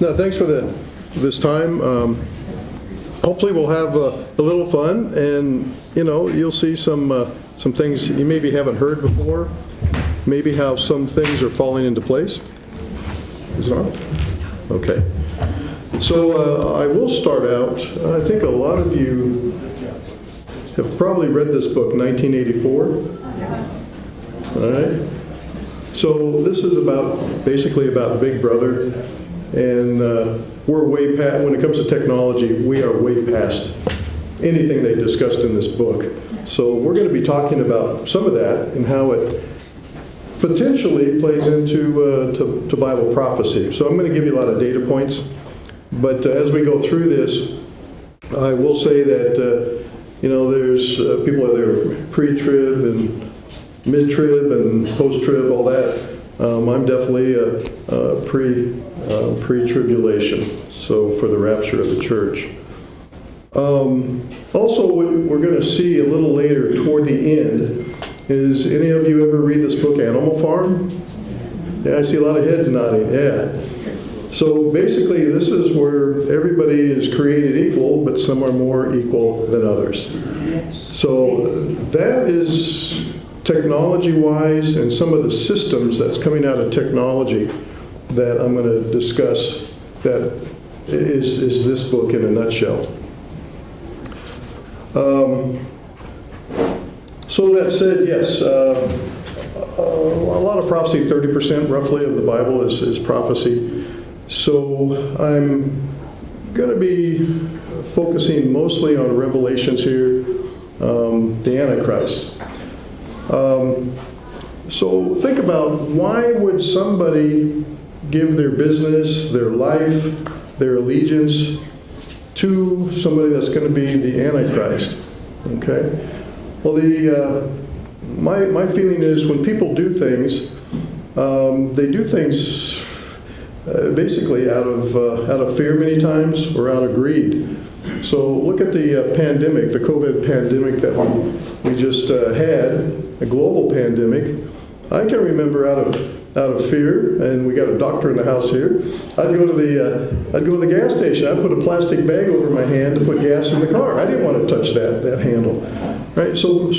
No, thanks for this time. Hopefully we'll have a little fun, and you'll see some things you maybe haven't heard before, maybe how some things are falling into place. Is it on? Okay. So I will start out. I think a lot of you have probably read this book, 1984. All right. So this is basically about Big Brother, and we're way past, when it comes to technology, we are way past anything they discussed in this book. So we're going to be talking about some of that and how it potentially plays into to Bible prophecy. So I'm going to give you a lot of data points, but as we go through this, I will say that there's people out there pre-trib and mid-trib and post-trib, all that. I'm definitely a pre-tribulation, so for the rapture of the church. Also, what we're going to see a little later toward the end is, any of you ever read this book, Animal Farm? Yeah, I see a lot of heads nodding, yeah. So basically, this is where everybody is created equal, but some are more equal than others. So that is technology-wise, and some of the systems that's coming out of technology that I'm going to discuss, that is this book in a nutshell. So that said, yes, a lot of prophecy, 30% roughly of the Bible is prophecy. So I'm going to be focusing mostly on Revelations here, the Antichrist. So think about, why would somebody give their business, their life, their allegiance to somebody that's going to be the Antichrist? Okay. Well, my feeling is, when people do things, they do things basically out of fear many times, or out of greed. So look at the pandemic, the COVID pandemic that we just had, a global pandemic. I can remember out of fear, and we got a doctor in the house here, I'd go to the gas station. I'd put a plastic bag over my hand to put gas in the car. I didn't want to touch that handle. Right? So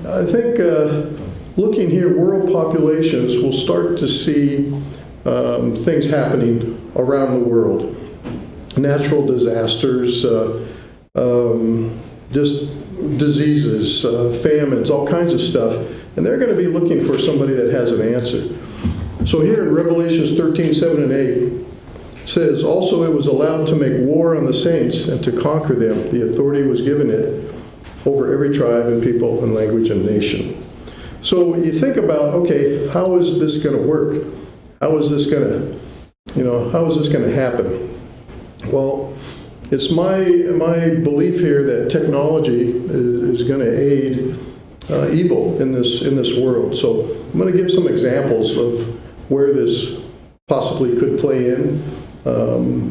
I think looking here, world populations will start to see things happening around the world. Natural disasters, just diseases, famines, all kinds of stuff. And they're going to be looking for somebody that has an answer. So here in Revelations 13:7 and 8, it says, "Also it was allowed to make war on the saints and to conquer them. The authority was given it over every tribe and people and language and nation." So you think about, okay, how is this going to work? How is this going to happen? Well, it's my belief here that technology is going to aid evil in this world. So I'm going to give some examples of where this possibly could play in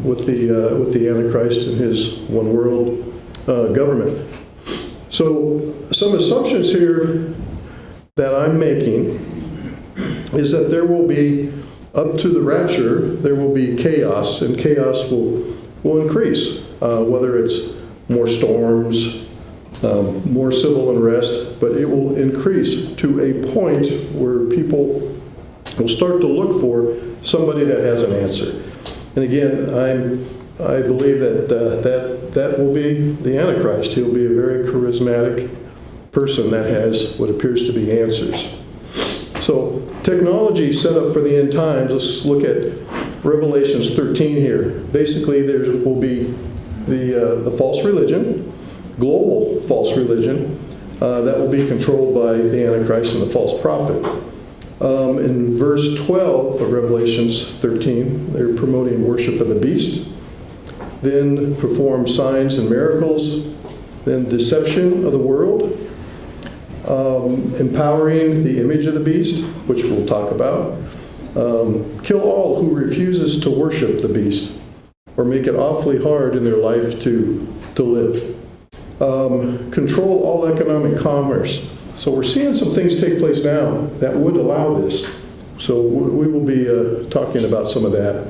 with the Antichrist and his one world government. So some assumptions here that I'm making is that there will be, up to the rapture, there will be chaos, and chaos will increase, whether it's more storms, more civil unrest, but it will increase to a point where people will start to look for somebody that has an answer. And again, I believe that will be the Antichrist. He'll be a very charismatic person that has what appears to be answers. So technology set up for the end times. Let's look at Revelations 13 here. Basically, there will be the false religion, global false religion, that will be controlled by the Antichrist and the false prophet. In verse 12 of Revelations 13, they're promoting worship of the beast, then perform signs and miracles, then deception of the world, empowering the image of the beast, which we'll talk about, kill all who refuses to worship the beast, or make it awfully hard in their life to live. Control all economic commerce. So we're seeing some things take place now that would allow this. So we will be talking about some of that.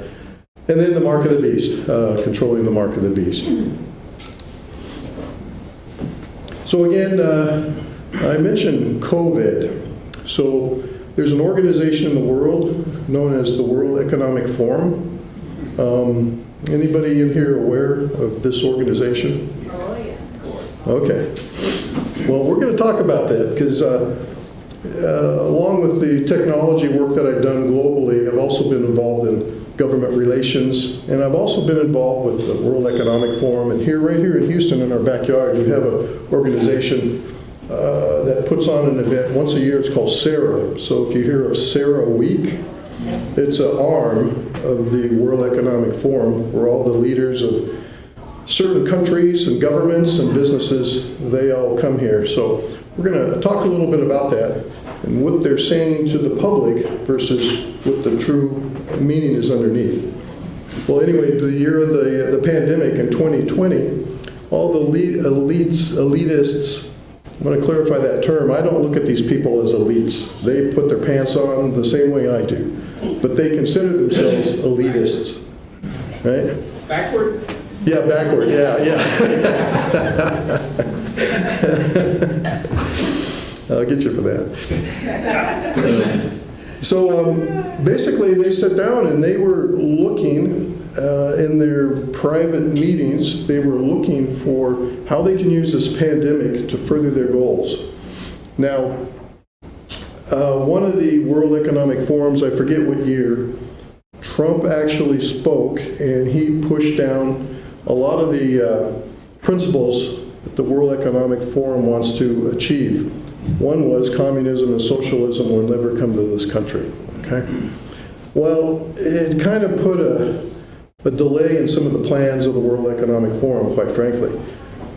And then the mark of the beast, controlling the mark of the beast. So again, I mentioned COVID. So there's an organization in the world known as the World Economic Forum. Anybody in here aware of this organization? Oh, yeah. Okay. Well, we're going to talk about that because along with the technology work that I've done globally, I've also been involved in government relations, and I've also been involved with the World Economic Forum. And right here in Houston, in our backyard, we have an organization that puts on an event once a year. It's called SARA. So if you hear of SARA Week, it's an arm of the World Economic Forum where all the leaders of certain countries and governments and businesses, they all come here. So we're going to talk a little bit about that and what they're saying to the public versus what the true meaning is underneath. Well, anyway, the year of the pandemic in 2020, all the elitists, I'm going to clarify that term. I don't look at these people as elites. They put their pants on the same way I do. But they consider themselves elitists. Right? Backward? Yeah, backward. Yeah. I'll get you for that. So basically, they sat down and they were looking in their private meetings, they were looking for how they can use this pandemic to further their goals. Now, one of the World Economic Forums, I forget what year, Trump actually spoke and he pushed down a lot of the principles that the World Economic Forum wants to achieve. One was communism and socialism will never come to this country. Okay. Well, it kind of put a delay in some of the plans of the World Economic Forum, quite frankly.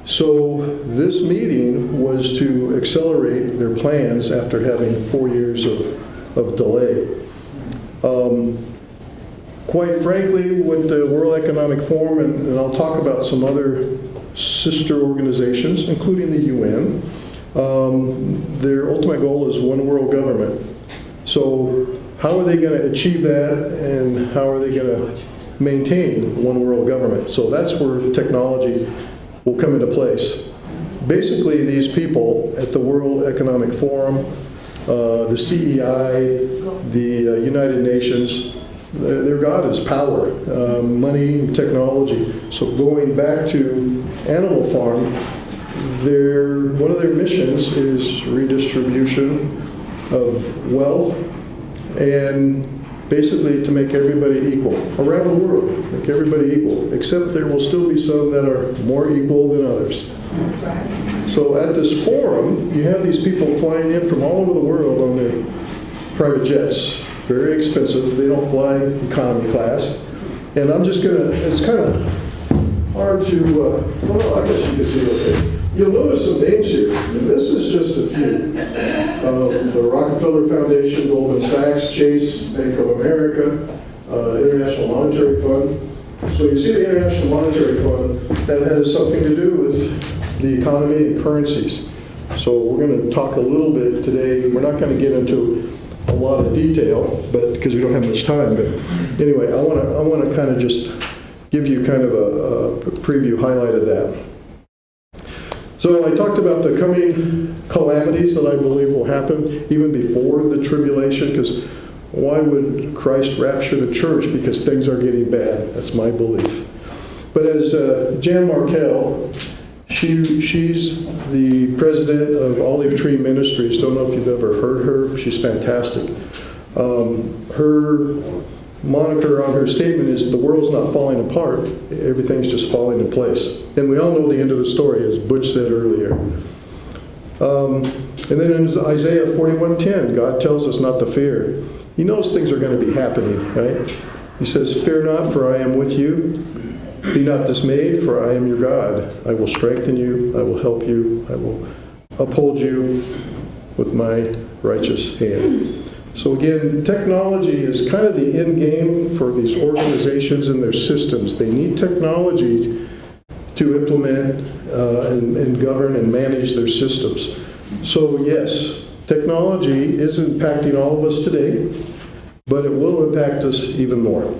So this meeting was to accelerate their plans after having 4 years of delay. Quite frankly, with the World Economic Forum, and I'll talk about some other sister organizations, including the UN, their ultimate goal is one world government. So how are they going to achieve that, and how are they going to maintain one world government? So that's where technology will come into place. Basically, these people at the World Economic Forum, the CEI, the United Nations, their God is power, money, and technology. So going back to Animal Farm, one of their missions is redistribution of wealth and basically to make everybody equal around the world, make everybody equal, except there will still be some that are more equal than others. So at this forum, you have these people flying in from all over the world on their private jets. Very expensive. They don't fly economy class. And I'm just going to, it's kind of hard to, well, I guess you can see okay. You'll notice some names here, and this is just a few. The Rockefeller Foundation, Goldman Sachs, Chase, Bank of America, International Monetary Fund. So you see the International Monetary Fund, that has something to do with the economy and currencies. So we're going to talk a little bit today. We're not going to get into a lot of detail, but because we don't have much time. But anyway, I want to kind of just give you kind of a preview highlight of that. So I talked about the coming calamities that I believe will happen even before the tribulation, because why would Christ rapture the church? Because things are getting bad. That's my belief. But as Jan Markell, she's the president of Olive Tree Ministries. Don't know if you've ever heard her. She's fantastic. Her moniker on her statement is, the world's not falling apart, everything's just falling in place. And we all know the end of the story, as Butch said earlier. And then in Isaiah 41:10, God tells us not to fear. He knows things are going to be happening, right? He says, fear not, for I am with you. Be not dismayed, for I am your God. I will strengthen you, I will help you, I will uphold you with my righteous hand. So again, technology is kind of the end game for these organizations and their systems. They need technology to implement and govern and manage their systems. So yes, technology is impacting all of us today, but it will impact us even more.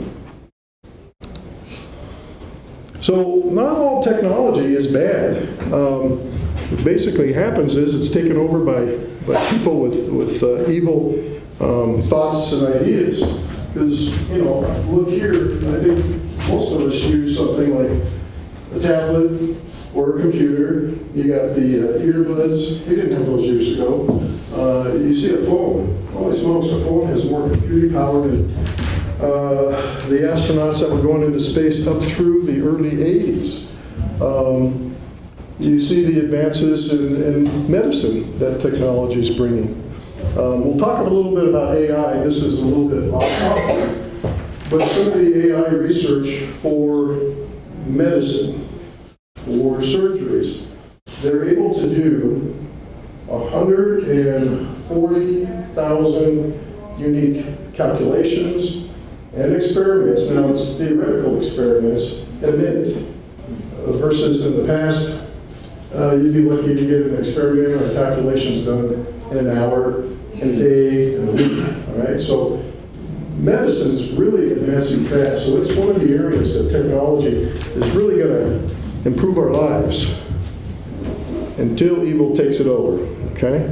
So not all technology is bad. What basically happens is it's taken over by people with evil thoughts and ideas. Because, look here, I think most of us use something like a tablet or a computer. You got the earbuds. We didn't have those years ago. You see a phone. Holy smokes, a phone has more computing power than the astronauts that were going into space up through the early 80s. You see the advances in medicine that technology is bringing. We'll talk a little bit about AI. This is a little bit off topic, but some of the AI research for medicine, for surgeries, they're able to do 140,000 unique calculations and experiments. Now, it's theoretical experiments in a minute, versus in the past, you'd be lucky to get an experiment or calculations done in an hour, in a day, in a week. All right, so medicine is really advancing fast. So it's one of the areas that technology is really going to improve our lives until evil takes it over. Okay.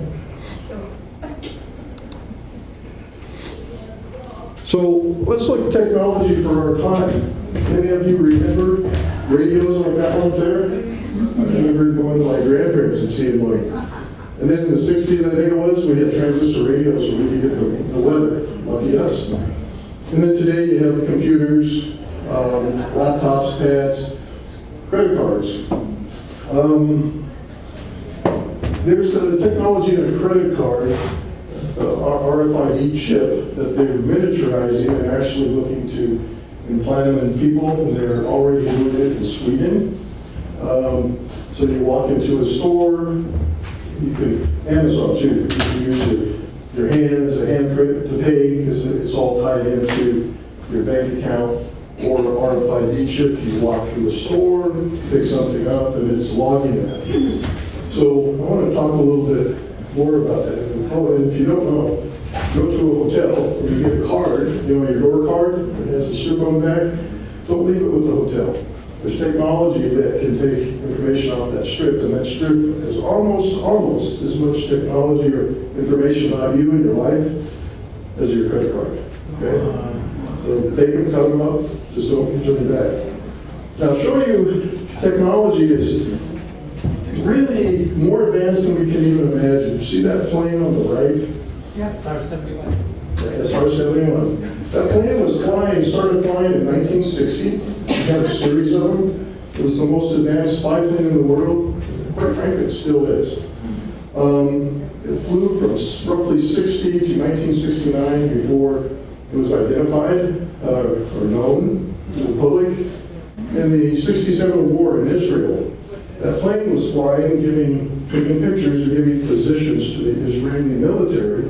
So let's look at technology for our time. Any of you remember radios like that one up there? I remember going to my grandparents and seeing one. And then in the 60s, I think it was, we had transistor radios so we could get the weather. Lucky us. And then today you have computers, laptops, pads, credit cards. There's a technology in a credit card, RFID chip, that they're miniaturizing and actually looking to implant them in people, and they're already doing it in Sweden. So you walk into a store, you can, Amazon too, you can use your hand as a handprint to pay because it's all tied into your bank account, or an RFID chip. You walk through a store, pick something up, and it's logging that. So I want to talk a little bit more about that. Oh, and if you don't know, go to a hotel and you get a card, your door card, it has a strip on the back. Don't leave it with the hotel. There's technology that can take information off that strip, and that strip has almost as much technology or information about you and your life as your credit card. Okay? So take them, cut them up, just don't turn it back. Now, show you technology is really more advanced than we can even imagine. See that plane on the right? Yeah, SR-71. SR-71. That plane was started flying in 1960. We had a series of them. It was the most advanced spy plane in the world. Quite frankly, it still is. It flew from roughly 60 to 1969 before it was identified or known to the public. In the 67 war in Israel, that plane was flying, taking pictures or giving positions to the Israeli military.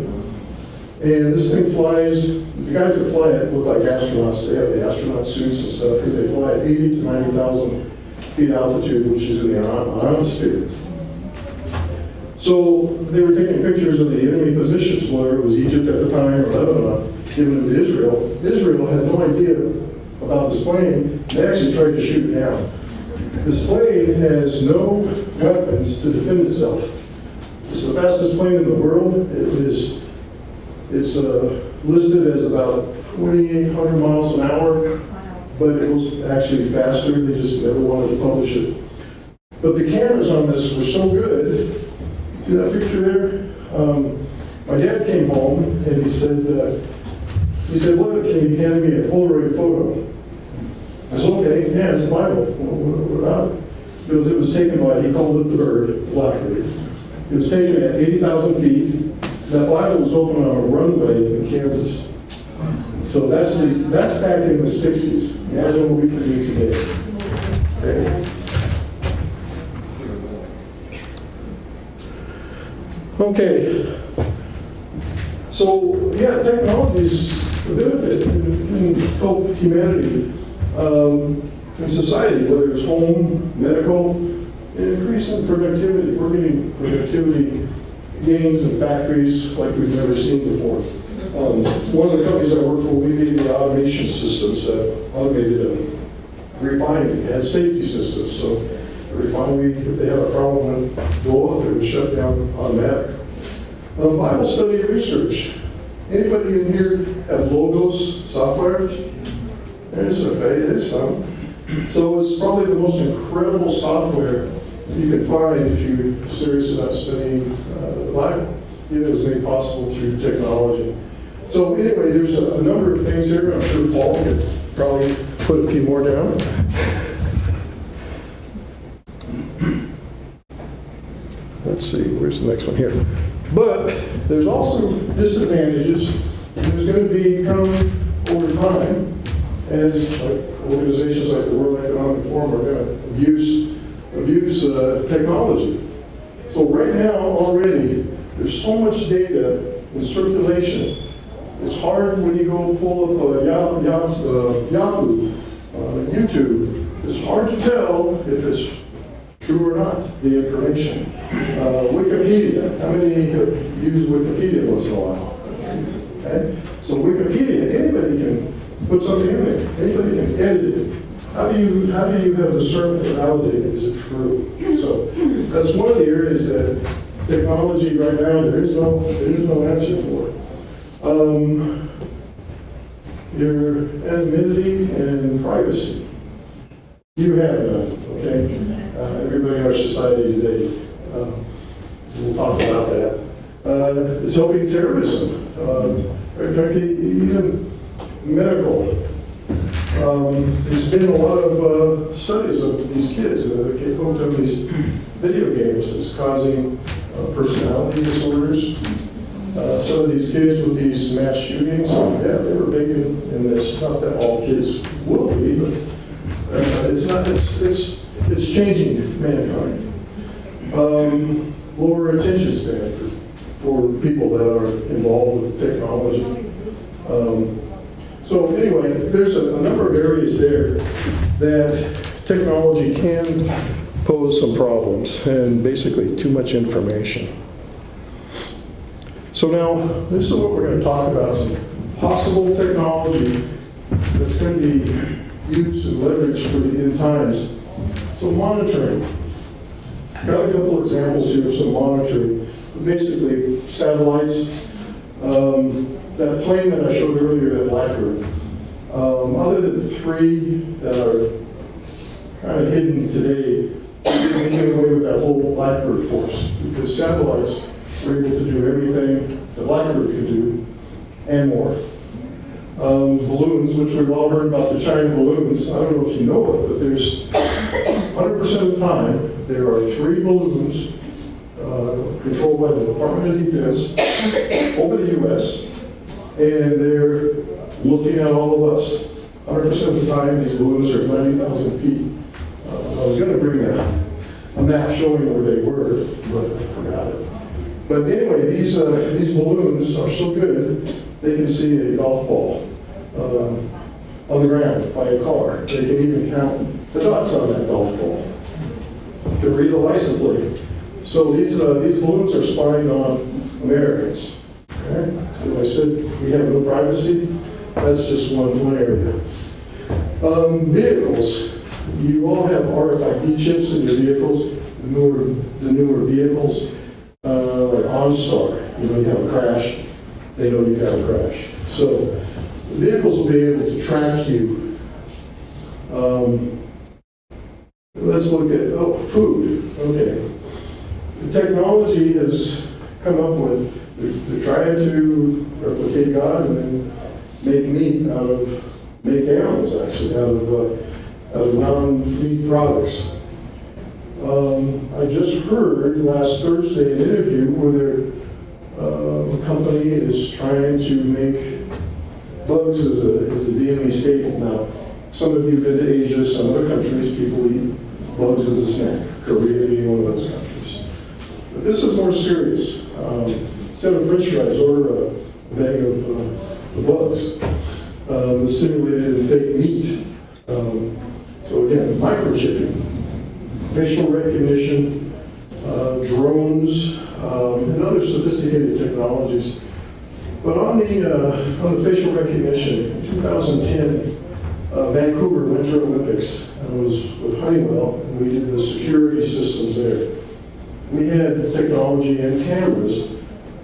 And this thing flies, the guys that fly it look like astronauts. They have the astronaut suits and stuff because they fly at 80 to 90,000 feet altitude, which is in the ionosphere. So they were taking pictures of the enemy positions, whether it was Egypt at the time or Lebanon, giving them to Israel. Israel had no idea about this plane. They actually tried to shoot it down. This plane has no weapons to defend itself. It's the fastest plane in the world. It's listed as about 2,800 miles an hour, but it was actually faster. They just never wanted to publish it. But the cameras on this were so good. See that picture there? My dad came home and he said, look, he handed me a Polaroid photo. I said, okay, yeah, it's a Bible. What about it? Because it was taken by, he called it the bird, blackbird. It was taken at 80,000 feet. That Bible was open on a runway in Kansas. So that's back in the 60s. Imagine what we can do today. Okay. Okay. So, yeah, technology is a benefit and help humanity in society, whether it's home, medical, increasing productivity. We're getting productivity gains in factories like we've never seen before. One of the companies I work for, we made the automation systems that automated refinery. It has safety systems, so the refinery, if they have a problem and blow up, it would shut down automatic. Bible study research. Anybody in here have Logos software? There's okay, there's some. So it's probably the most incredible software you can find if you're serious about studying the Bible. It was made possible through technology. So anyway, there's a number of things here. I'm sure Paul could probably put a few more down. Let's see, where's the next one here? But there's also disadvantages. There's going to become, over time, as organizations like the World Economic Forum are going to abuse technology. So right now, already, there's so much data in circulation. It's hard when you go pull up Yahoo, YouTube. It's hard to tell if it's true or not, the information. Wikipedia. How many have used Wikipedia once in a while? Okay? So Wikipedia, anybody can put something in there. Anybody can edit it. How do you have discernment to validate it? Is it true? So that's one of the areas that technology right now there is no answer for. Your anonymity and privacy. You have none, okay? Everybody in our society today, we'll talk about that. It's helping terrorism. Quite frankly, even medical. There's been a lot of studies of these kids that get hooked on these video games. It's causing personality disorders. Some of these kids with these mass shootings, yeah, they were big in this. Not that all kids will be, but it's not. It's changing mankind. Lower attention span for people that are involved with technology. So anyway, there's a number of areas there that technology can pose some problems, and basically too much information. So now, this is what we're going to talk about, some possible technology that's going to be used and leveraged for the end times. So monitoring. Got a couple examples here of some monitoring. Basically, satellites. That plane that I showed earlier, that Blackbird. Other than 3 that are kind of hidden today, we get away with that whole Blackbird force because satellites were able to do everything the Blackbird could do and more. Balloons, which we've all heard about the China balloons. I don't know if you know it, but there's 100% of the time there are 3 balloons controlled by the Department of Defense over the U.S. and they're looking at all of us. 100% of the time, these balloons are 90,000 feet. I was going to bring a map showing where they were, but I forgot it. But anyway, these balloons are so good, they can see a golf ball on the ground by a car. They can even count the dots on that golf ball. They can read a license plate. So these balloons are spying on Americans. Okay? So I said we have no privacy. That's just one area. Vehicles. You all have RFID chips in your vehicles. The newer vehicles, like OnStar. You have a crash. They know you've had a crash. So vehicles will be able to track you. Let's look at food. Okay. The technology has come up with. They're trying to replicate God and then make meat make animals actually out of non-meat products. I just heard last Thursday an interview where a company is trying to make bugs as a daily staple. Now, some of you have been to Asia, some other countries, people eat bugs as a snack. Korea being one of those countries. But this is more serious. Instead of French fries, order a bag of the bugs, the simulated and fake meat. So again, microchipping, facial recognition, drones, and other sophisticated technologies. But on the facial recognition, in 2010, Vancouver Winter Olympics, Honeywell, and we did the security systems there. We had technology and cameras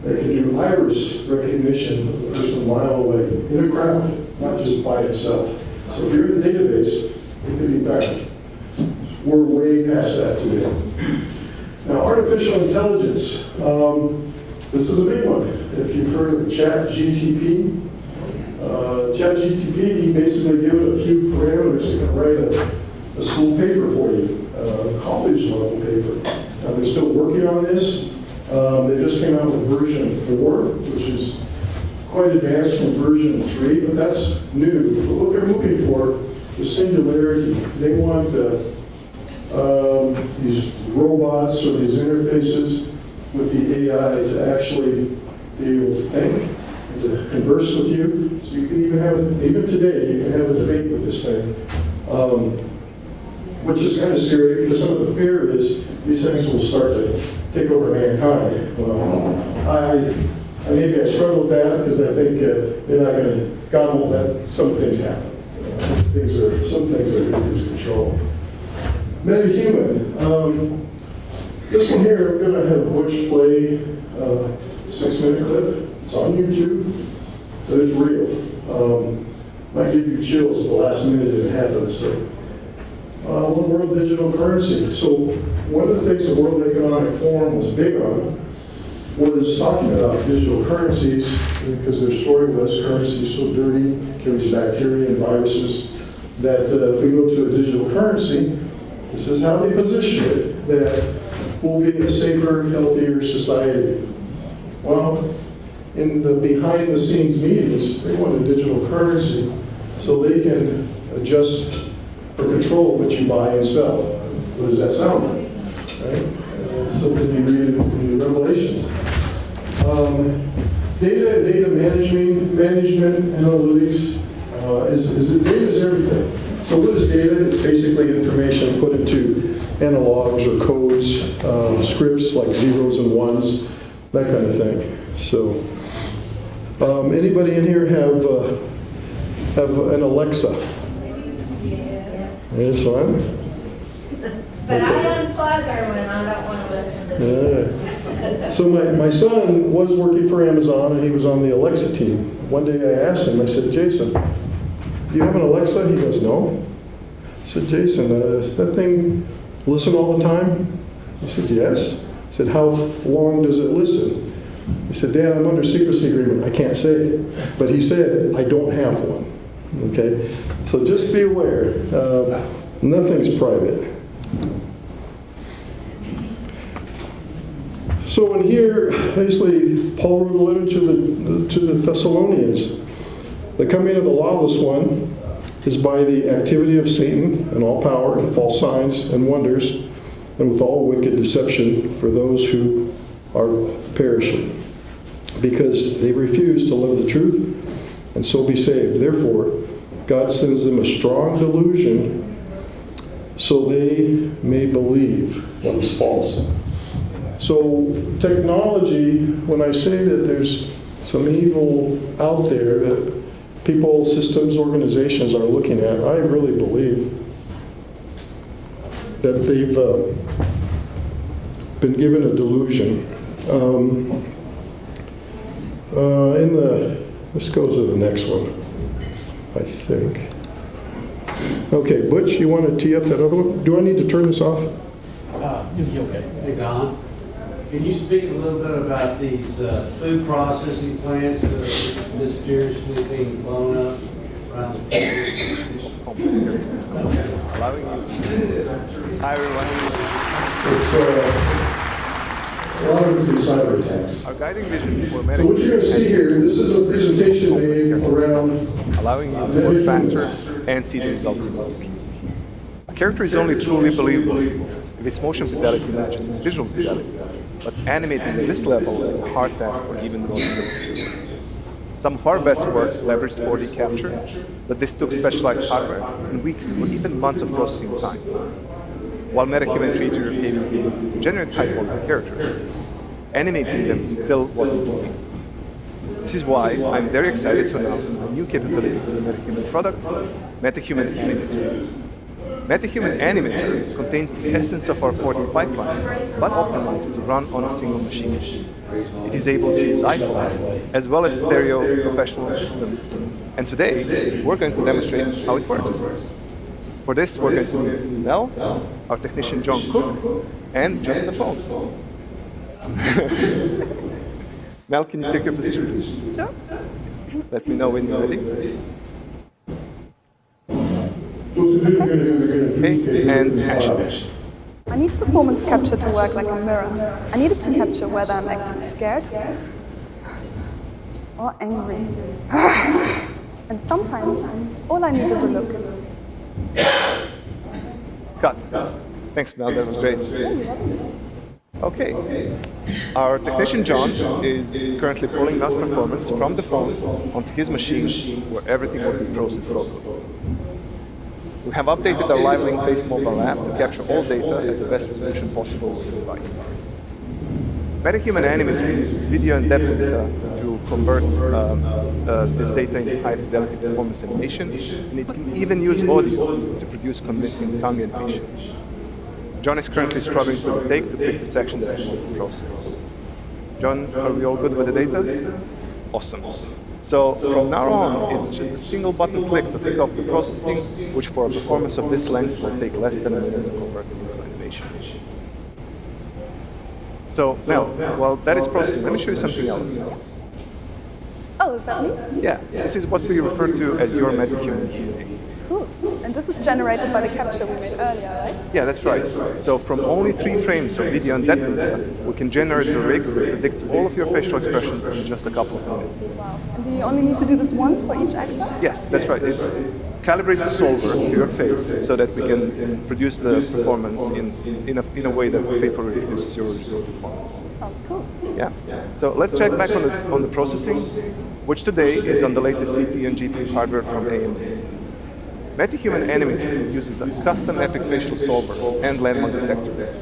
that could do iris recognition of the person a mile away in a crowd, not just by itself. So if you're in the database, it could be found. We're way past that today. Now, artificial intelligence. This is a big one. If you've heard of ChatGTP, ChatGTP, he basically give it a few parameters. It can write a school paper for you, a college level paper. Now, they're still working on this. They just came out with version 4, which is quite advanced from version 3, but that's new. But what they're looking for is singularity. They want these robots or these interfaces with the AI to actually be able to think and to converse with you. So you can even have, even today, you can have a debate with this thing, which is kind of scary because some of the fear is these things will start to take over mankind. Well, maybe I struggle with that because I think they're not going to, God won't let some things happen. Some things are in his control. Metahuman. This one here, I'm going to have Butch play a 6-minute clip. It's on YouTube, but it's real. Might give you chills the last minute and a half of this thing. One world digital currency. So one of the things the World Economic Forum was big on was talking about digital currencies because their story was currency is so dirty, carries bacteria and viruses, that if we go to a digital currency, this is how they position it, that we'll be a safer, healthier society. Well, in the behind-the-scenes meetings, they want a digital currency so they can adjust or control what you buy and sell. What does that sound like? Right? Something you read in the Revelations. Data management, analytics. Data is everything. So what is data? It's basically information put into analogs or codes, scripts like zeros and ones, that kind of thing. So, anybody in here have an Alexa? Yes, on. But I unplug her when I don't want to listen to music. So my son was working for Amazon, and he was on the Alexa team. One day I asked him, I said, Jason, do you have an Alexa? He goes, no. I said, Jason, does that thing listen all the time? He said, yes. I said, how long does it listen? He said, Dad, I'm under secrecy agreement. I can't say it. But he said, I don't have one. Okay? So just be aware. Nothing's private. So in here, basically, Paul wrote a letter to the Thessalonians. The coming of the lawless one is by the activity of Satan and all power and false signs and wonders, and with all wicked deception for those who are perishing, because they refuse to love the truth and so be saved. Therefore, God sends them a strong delusion so they may believe what is false. So technology, when I say that there's some evil out there that people, systems, organizations are looking at, I really believe that they've been given a delusion. Let's go to the next one, I think. Okay, Butch, you want to tee up that other one? Do I need to turn this off? Okay. Hey, Don, can you speak a little bit about these food processing plants that are mysteriously being blown up around the country? Allowing you. Hi, everyone. It's a lot of these cyber attacks. Our guiding vision for So what you're going to see here, this is a presentation made around allowing you to work faster and see the results immediately. A character is only truly believable if its motion fidelity matches its visual fidelity, but animating at this level is a hard task for even the most skilled viewers. Some of our best work leveraged 4D capture, but this took specialized hardware and weeks or even months of processing time. While MetaHuman 3D may be able to generate high-quality characters, animating them still wasn't easy. This is why I'm very excited to announce a new capability for the MetaHuman product, MetaHuman Animator. MetaHuman Animator contains the essence of our 4D pipeline, but optimized to run on a single machine. It is able to use iPhone as well as stereo professional systems, and today we're going to demonstrate how it works. For this, we're going to need Mel, our technician John Cook, and just the phone. Mel, can you take your position, please? Sure. Let me know when you're ready. Okay, and action. I need performance capture to work like a mirror. I need it to capture whether I'm acting scared or angry. And sometimes all I need is a look. Cut. Thanks, Mel. That was great. Okay. Our technician John is currently pulling Mel's performance from the phone onto his machine, where everything will be processed locally. We have updated our Live Link Face mobile app to capture all data at the best resolution possible with the device. MetaHuman Animator uses video and depth data to convert this data into high-fidelity performance animation, and it can even use audio to produce convincing tongue animation. John is currently struggling with the take to pick the section that he wants to process. John, are we all good with the data? Awesome. So from now on, it's just a single button click to pick up the processing, which for a performance of this length will take less than a minute to convert it into animation. So now, while that is processing, let me show you something else. Oh, is that me? Yeah, this is what we refer to as your MetaHuman Q&A. Cool. And this is generated by the capture we made earlier, right? Yeah, that's right. So from only 3 frames of video and depth data, we can generate a rig that predicts all of your facial expressions in just a couple of minutes. Wow. And do you only need to do this once for each actor? Yes, that's right. It calibrates the solver to your face so that we can produce the performance in a way that faithfully reproduces your original performance. Sounds cool. Yeah. So let's check back on the processing, which today is on the latest CPU and GPU hardware from AMD. MetaHuman Animator uses a custom epic facial solver and landmark detector.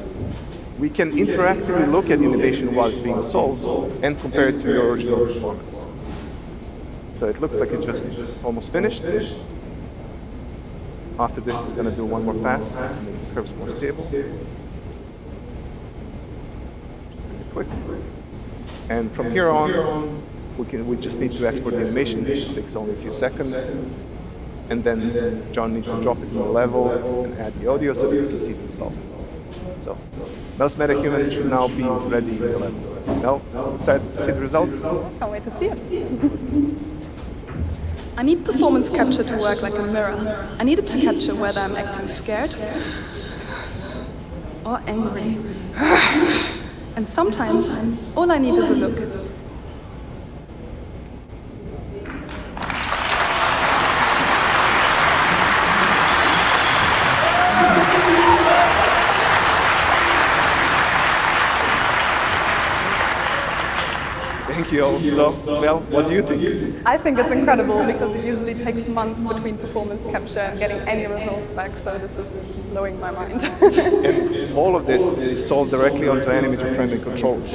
We can interactively look at animation while it's being solved and compare it to your original performance. So it looks like it's just almost finished. After this, it's going to do one more pass, and then the curve's more stable. Really quick. And from here on, we just need to export the animation. This takes only a few seconds. And then John needs to drop it in the level and add the audio so that we can see the result. So Mel's MetaHuman should now be ready in the level. Mel, excited to see the results? Can't wait to see it. I need performance capture to work like a mirror. I need it to capture whether I'm acting scared or angry. And sometimes all I need is a look. Thank you all. So, Mel, what do you think? I think it's incredible because it usually takes months between performance capture and getting any results back, so this is blowing my mind. And all of this is solved directly onto animator-friendly controls.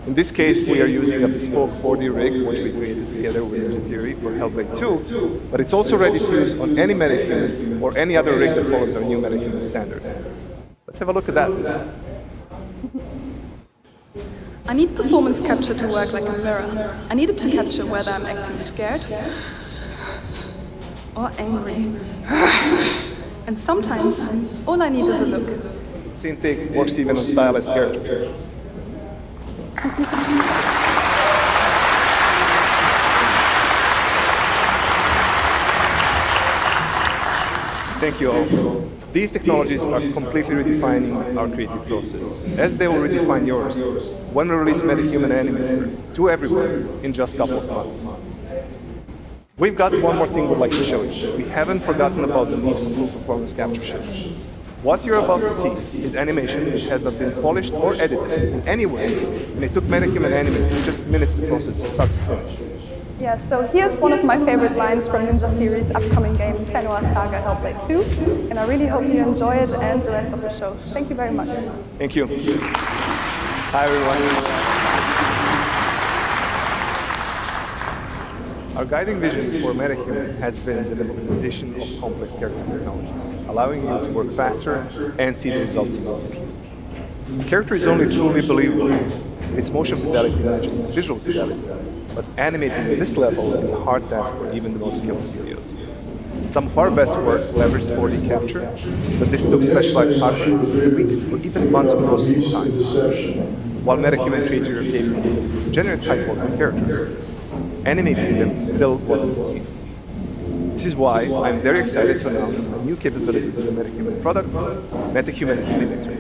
In this case, we are using a bespoke 4D rig, which we created together with Ninja Theory for Hellblade 2, but it's also ready to use on any MetaHuman or any other rig that follows our new MetaHuman standard. Let's have a look at that. I need performance capture to work like a mirror. I need it to capture whether I'm acting scared or angry. And sometimes all I need is a look. Scene take works even on stylized characters. Thank you all. These technologies are completely redefining our creative process, as they will redefine yours when we release MetaHuman Animator to everyone in just a couple of months. We've got one more thing we'd like to show you. We haven't forgotten about the needs for full performance capture shots. What you're about to see is animation which has not been polished or edited in any way, and it took MetaHuman Animator just minutes to process from start to finish. Yeah, so here's one of my favorite lines from Ninja Theory's upcoming game, Senua's Saga Hellblade 2, and I really hope you enjoy it and the rest of the show. Thank you very much. Thank you. Hi, everyone. Our guiding vision for MetaHuman has been the democratization of complex character technologies, allowing you to work faster and see the results immediately. A character is only truly believable if its motion fidelity matches its visual fidelity, but animating at this level is a hard task for even the most skilled studios. Some of our best work leverages 4D capture, but this took specialized hardware, weeks, or even months of processing time. While MetaHuman created your capability to generate high-quality characters, animating them still wasn't easy. This is why I'm very excited to announce a new capability to the MetaHuman product, MetaHuman Animator.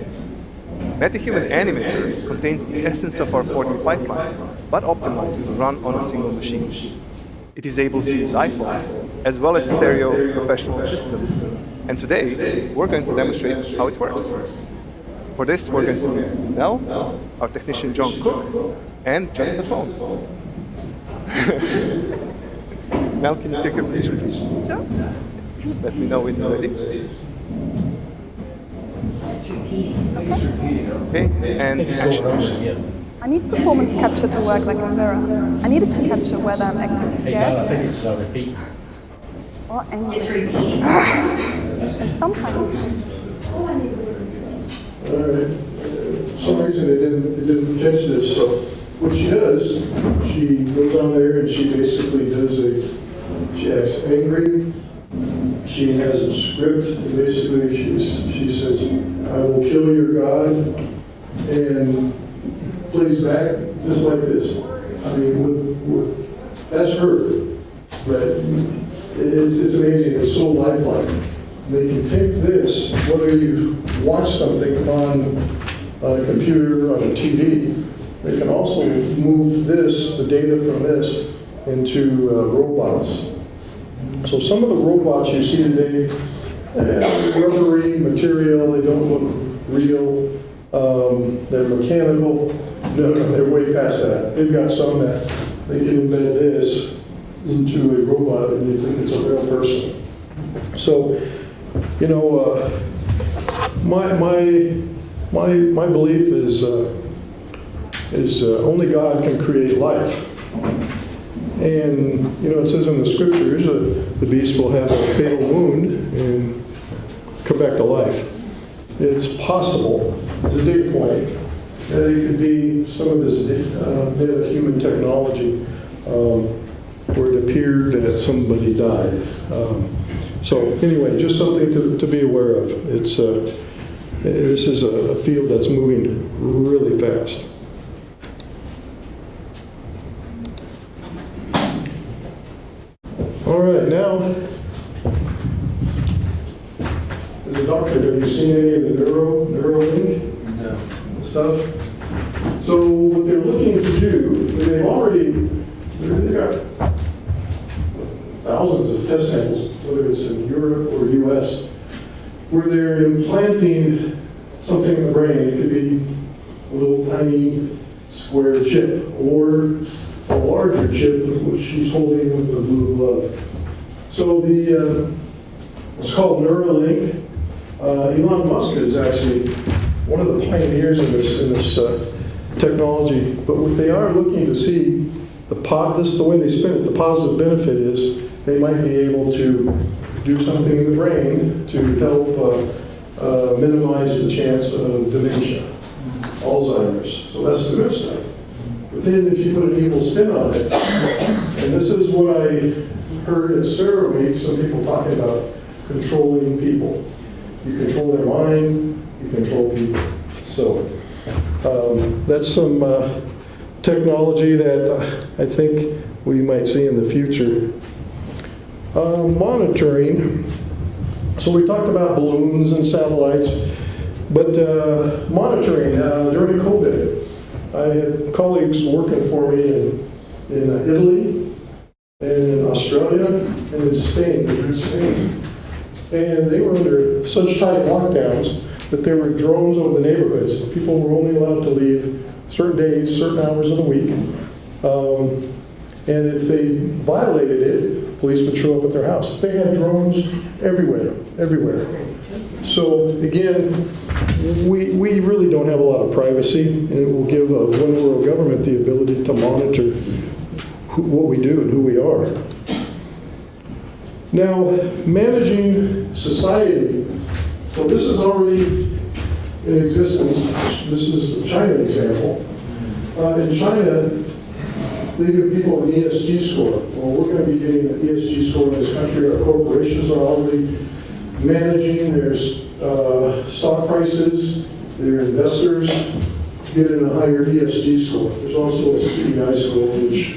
MetaHuman Animator contains the essence of our 4D pipeline, but optimized to run on a single machine. It is able to use iPhone, as well as stereo professional systems. And today, we're going to demonstrate how it works. For this, we're going to need Mel, our technician John Cook, and just the phone. Mel, can you take your position, please? Sure. Let me know when you're ready. Okay, and action. I need performance capture to work like a mirror. I need it to capture whether I'm acting I scared think it's a repeat. or angry. It's repeating. And sometimes For some reason it didn't catch this. So what she does, she goes on there and she basically she acts angry. She has a script, and basically she says, "I will kill your God," and plays back just like this. I mean, with that's her, but it's amazing. It's so lifelike. They can take this, whether you watch something on a computer, on a TV, they can also move the data from this, into robots. So some of the robots you see today, rubbery material, they don't look real, they're mechanical. No, they're way past that. They've got some that they can embed this into a robot and you think it's a real person. So, you know, my belief is only God can create life. And, you know, it says in the scriptures, the beast will have a fatal wound and come back to life. It's possible, as a data point, that it could be some of this human technology where it appeared that somebody died. So anyway, just something to be aware of. This is a field that's moving really fast. All right, now, as a doctor, have you seen any of the Neuralink stuff? So what they're looking to do, they've got thousands of test samples, whether it's in Europe or US, where they're implanting something in the brain. It could be a little tiny square chip, or a larger chip, which she's holding with the blue glove. So it's called Neuralink. Elon Musk is actually one of the pioneers in this technology. But what they are looking to see, this is the way they spin it. The positive benefit is they might be able to do something in the brain to help minimize the chance of dementia, Alzheimer's. So that's the good stuff. But then if you put an evil spin on it, and this is what I heard at Sarah Week, some people talking about controlling people. You control their mind, you control people. So that's some technology that I think we might see in the future. Monitoring. So we talked about balloons and satellites, but monitoring during COVID. I had colleagues working for me in Italy, and in Australia, and in Spain, and they were under such tight lockdowns that there were drones over the neighborhoods. People were only allowed to leave certain days, certain hours of the week, and if they violated it, police would show up at their house. They had drones everywhere. So again, we really don't have a lot of privacy, and it will give a one-world government the ability to monitor what we do and who we are. Now, managing society. So this is already in existence. This is the China example. In China, they give people an ESG score. Well, we're going to be getting an ESG score in this country. Our corporations are already managing their stock prices, their investors getting a higher ESG score. There's also a CPI score, which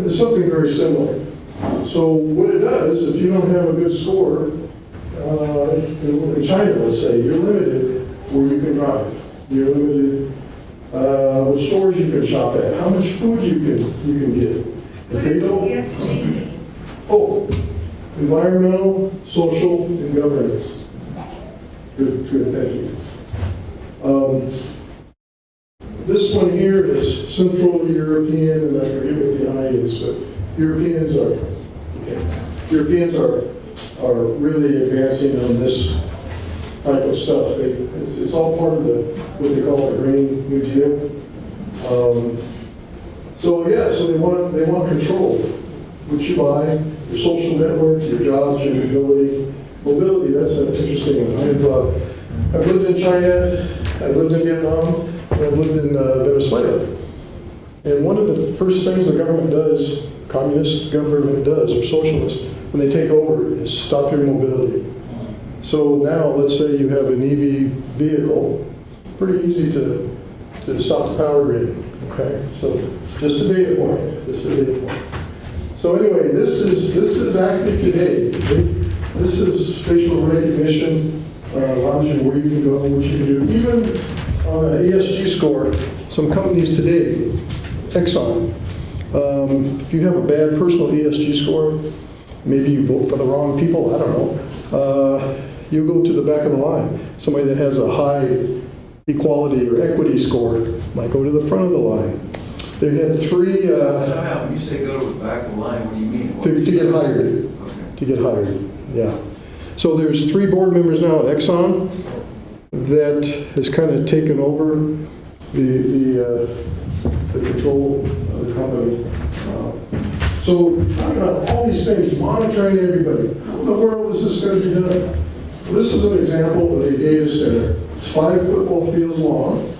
is something very similar. So what it does, if you don't have a good score, in China, let's say, you're limited where you can drive. You're limited what stores you can shop at, how much food you can get. If they don't, environmental, social, and governance. Good, thank you. This one here is Central European, and I forget what the I is, but Europeans are really advancing on this type of stuff. It's all part of what they call the Green New Deal. So they want control. What you buy, your social network, your jobs, your mobility. Mobility, that's an interesting one. I've lived in China, I've lived in Vietnam, and I've lived in Venezuela. And one of the first things the government does, communist government does, or socialist, when they take over, is stop your mobility. So now, let's say you have an EV vehicle, pretty easy to stop the power grid, okay? So just a data point, So anyway, this is active today. Okay? This is facial recognition, allows you where you can go, what you can do. Even on an ESG score, some companies today, Exxon, if you have a bad personal ESG score, maybe you vote for the wrong people, I don't know, you go to the back of the line. Somebody that has a high equality or equity score might go to the front of the line. They had three... When you say go to the back of the line, what do you mean? To get hired. Okay. To get hired, yeah. So there's 3 board members now at Exxon that has kind of taken over the control of the company. So talking about all these things, monitoring everybody. How in the world is this going to be done? Well, this is an example of a data center. It's 5 football fields long,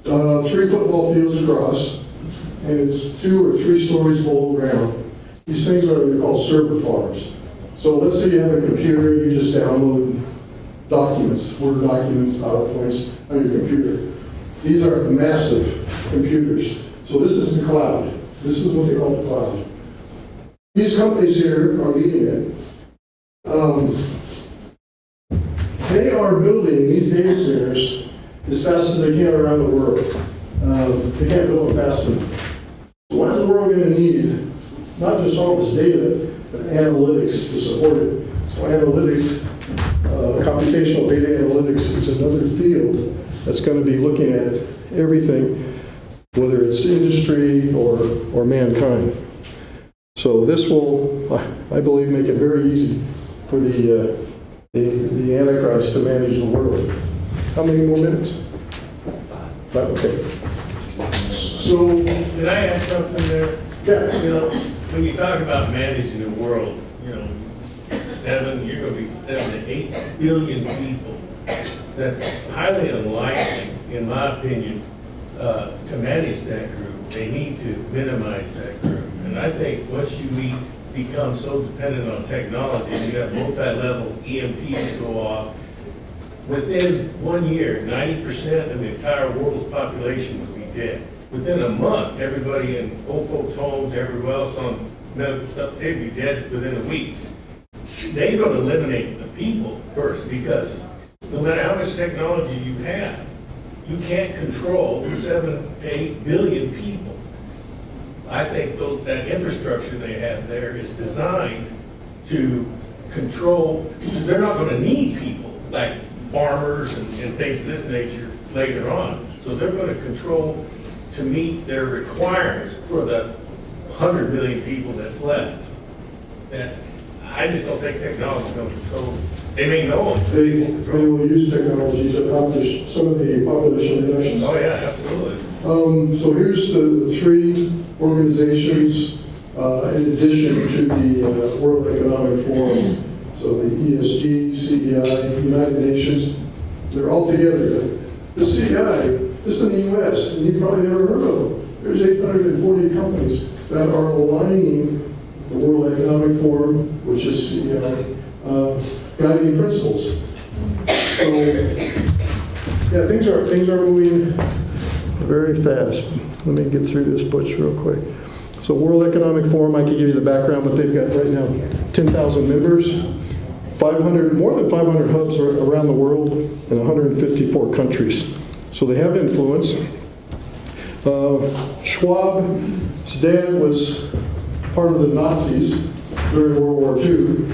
3 football fields across, and it's 2 or 3 stories below ground. These things are what they call server farms. So let's say you have a computer, you just download documents, Word documents, PowerPoints on your computer. These are massive computers. So this is the cloud. This is what they call the cloud. These companies here are leading it. They are building these data centers as fast as they can around the world. They can't build them fast enough. So what is the world going to need? Not just all this data, but analytics to support it. So analytics, computational data analytics is another field that's going to be looking at everything, whether it's industry or mankind. So this will, I believe, make it very easy for the Antichrist to manage the world. How many more minutes? 5, okay. So, Can I add something there? yeah. You know, when you talk about managing the world, you know, you're going to be 7 to 8 billion people. That's highly unlikely, in my opinion, to manage that group. They need to minimize that group. And I think once you become so dependent on technology, you have multi-level EMPs go off, within 1 year, 90% of the entire world's population would be dead. Within a month, everybody in old folks' homes, everywhere else on medical stuff, they'd be dead within a week. They're going to eliminate the people first, because no matter how much technology you have, you can't control 7 to 8 billion people. I think that infrastructure they have there is designed to control. They're not going to need people like farmers and things of this nature later on. So they're going to control to meet their requirements for the 100 million people that's left. That I just don't think technology is going to control. They may know them. They will use technology to accomplish some of the population reductions. Oh yeah, absolutely. So here's the 3 organizations in addition to the World Economic Forum. So the ESG, CEI, United Nations, they're all together. The CEI, this is in the U.S., and you probably never heard of them. There's 840 companies that are aligning the World Economic Forum, which is CEI, guiding principles. So, yeah, things are moving very fast. Let me get through this butch real quick. So World Economic Forum, I can give you the background, but they've got right now 10,000 members, more than 500 hubs around the world in 154 countries. So they have influence. Schwab's dad was part of the Nazis during World War II.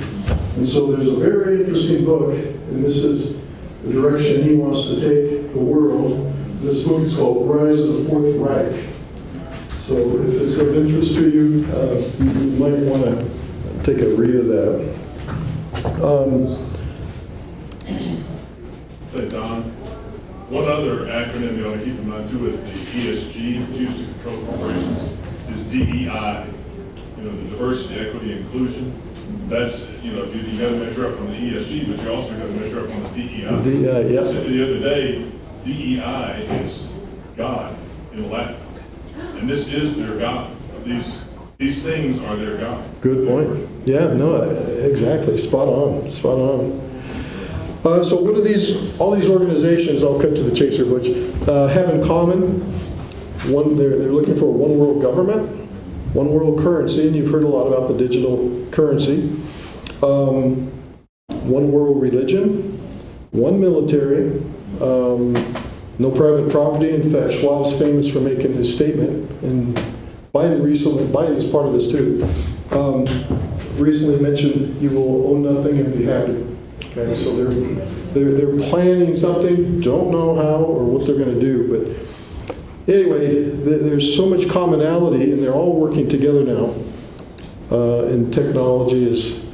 And so there's a very interesting book, and this is the direction he wants to take the world. This book is called Rise of the Fourth Reich. So if it's of interest to you, you might want to take a read of that. Say, Don, one other acronym you ought to keep in mind too with the ESG, Choose to Control Corporations, is DEI. You know, the diversity, equity, inclusion. That's, you know, you got to measure up on the ESG, but you also got to measure up on the DEI. DEI, yeah. So the other day, DEI is God in Latin. And this is their God. These things are their God. Good point. Yeah, no, exactly. Spot on. Spot on. So what do all these organizations, I'll cut to the chaser, Butch, have in common? One, they're looking for a one world government, one world currency, and you've heard a lot about the digital currency. One world religion, one military, no private property. In fact, Schwab's famous for making his statement, and Biden is part of this too, recently mentioned you will own nothing and be happy. Okay, so they're planning something, don't know how or what they're going to do, but anyway, there's so much commonality, and they're all working together now. And technology is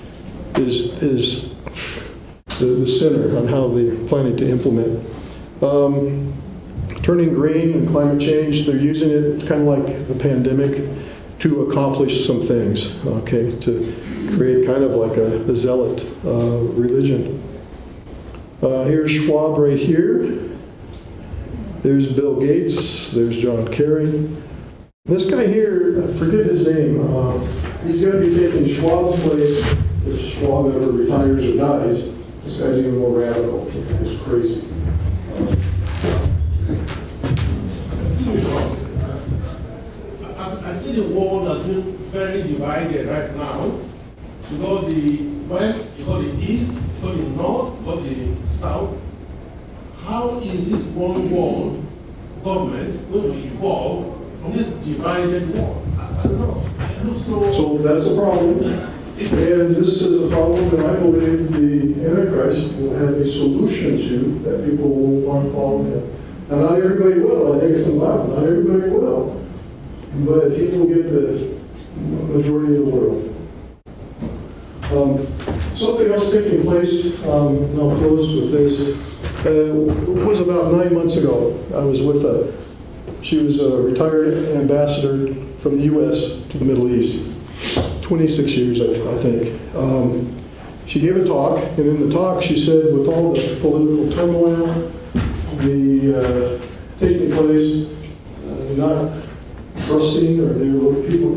the center on how they're planning to implement. Turning green and climate change, they're using it kind of like the pandemic to accomplish some things, okay, to create kind of like a zealot religion. Here's Schwab right here. There's Bill Gates. There's John Kerry. This guy here, I forget his name. He's going to be taking Schwab's place if Schwab ever retires or dies. This guy's even more radical. It's crazy. I see the world as very divided right now. You got the west, you got the east, you got the north, you got the south. How is this one world government going to evolve from this divided world? I don't know. So that's a problem. And this is a problem that I believe the Antichrist will have a solution to that people will want to follow him. Now, not everybody will. I think it's allowed. Not everybody will. But he will get the majority of the world. Something else taking place, and I'll close with this. It was about 9 months ago. I was with she was a retired ambassador from the U.S. to the Middle East. 26 years, I think. She gave a talk, and in the talk she said, with all the political turmoil taking place, not trusting, or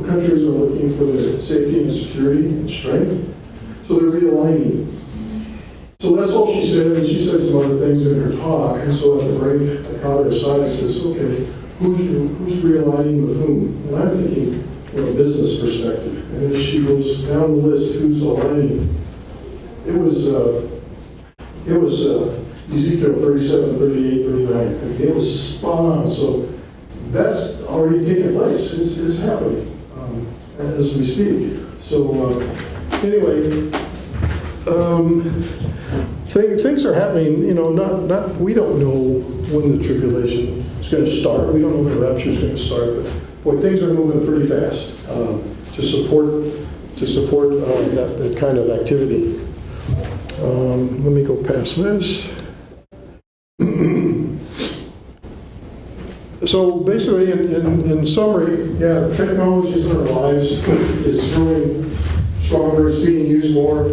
countries are looking for their safety and security and strength, so they're realigning. So that's all she said, and she said some other things in her talk, and so at the break, I caught her aside and says, okay, who's realigning with whom? And I'm thinking, from a business perspective. And then she goes down the list, who's aligning. It was Ezekiel 37, 38, 39. And it was spot on. So that's already taken place. It's happening as we speak. So anyway, things are happening. You know, not we don't know when the tribulation is going to start. We don't know when the rapture is going to start. But boy, things are moving pretty fast to support that kind of activity. Let me go past this. So basically, in summary, yeah, technologies in our lives is growing stronger, it's being used more.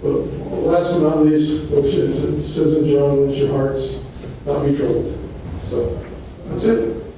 But last but not least, which is, it says in John, let your hearts not be troubled. So that's it.